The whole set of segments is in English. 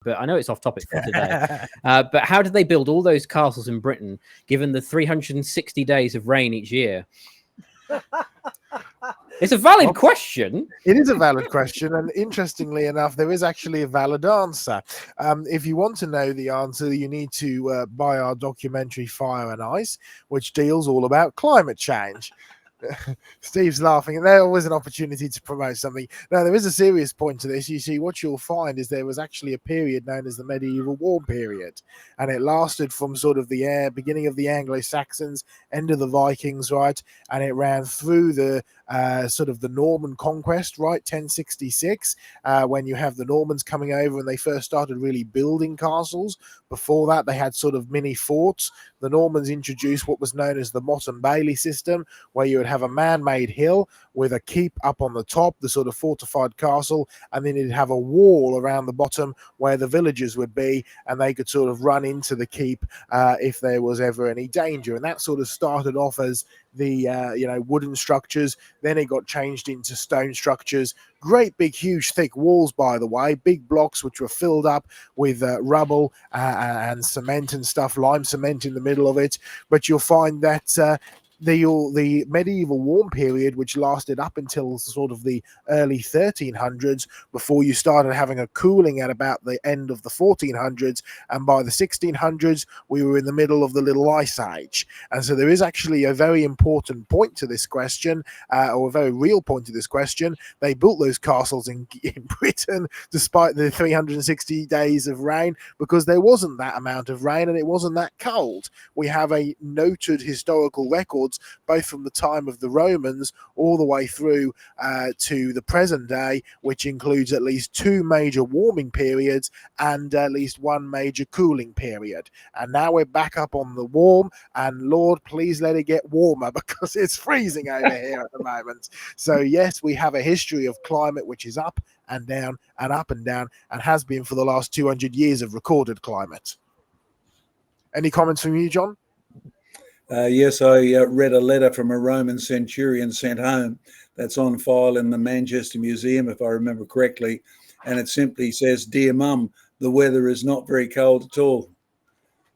but I know it's off topic for today. But how did they build all those castles in Britain, given the 360 days of rain each year? It's a valid question. It is a valid question, and interestingly enough, there is actually a valid answer. If you want to know the answer, you need to buy our documentary Fire and Ice, which deals all about climate change. Steve's laughing. There's always an opportunity to promote something. Now, there is a serious point to this. You see, what you'll find is there was actually a period known as the medieval warm period, and it lasted from sort of the beginning of the Anglo-Saxons, end of the Vikings, right, and it ran through the sort of the Norman conquest, right, 1066, when you have the Normans coming over and they first started really building castles. Before that, they had sort of mini forts. The Normans introduced what was known as the Motte and Bailey system, where you would have a man-made hill with a keep up on the top, the sort of fortified castle, and then you'd have a wall around the bottom where the villagers would be, and they could sort of run into the keep if there was ever any danger. And that sort of started off as the wooden structures. Then it got changed into stone structures. Great big huge thick walls, by the way, big blocks which were filled up with rubble and cement and stuff, lime cement in the middle of it. But you'll find that the medieval warm period, which lasted up until sort of the early 1300s, before you started having a cooling at about the end of the 1400s, and by the 1600s we were in the middle of the Little Ice Age. And so there is actually a very important point to this question, or a very real point to this question. They built those castles in Britain despite the 360 days of rain, because there wasn't that amount of rain and it wasn't that cold. We have a noted historical record both from the time of the Romans all the way through to the present day, which includes at least 2 major warming periods and at least 1 major cooling period. And now we're back up on the warm, and Lord, please let it get warmer, because it's freezing over here at the moment. So yes, we have a history of climate which is up and down and up and down, and has been for the last 200 years of recorded climate. Any comments from you, John? Yes, I read a letter from a Roman centurion sent home that's on file in the Manchester Museum, if I remember correctly. And it simply says, "Dear Mum, the weather is not very cold at all."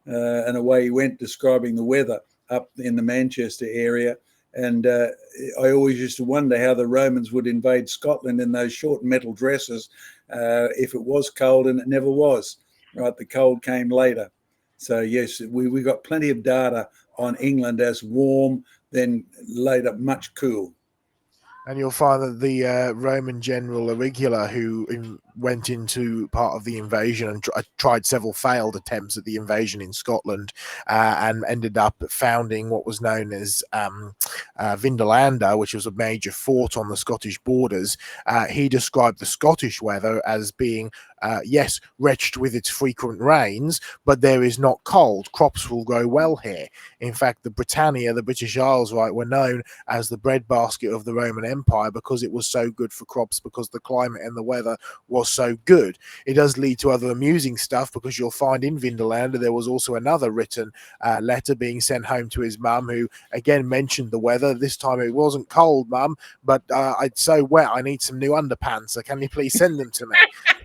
And away he went, describing the weather up in the Manchester area. And I always used to wonder how the Romans would invade Scotland in those short metal dresses if it was cold, and it never was. Right, the cold came later. So yes, we got plenty of data on England as warm, then later much cool. And you'll find that the Roman general Aurigula, who went into part of the invasion and tried several failed attempts at the invasion in Scotland, and ended up founding what was known as Vindolanda, which was a major fort on the Scottish borders. He described the Scottish weather as being, yes, wretched with its frequent rains, but there is not cold. Crops will grow well here. In fact, the Britannia, the British Isles, right, were known as the breadbasket of the Roman Empire because it was so good for crops, because the climate and the weather was so good. It does lead to other amusing stuff, because you'll find in Vindolanda there was also another written letter being sent home to his mum, who again mentioned the weather. This time it wasn't cold, Mum, but it's so wet I need some new underpants, so can you please send them to me?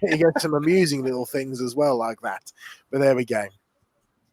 You get some amusing little things as well like that. But there we go.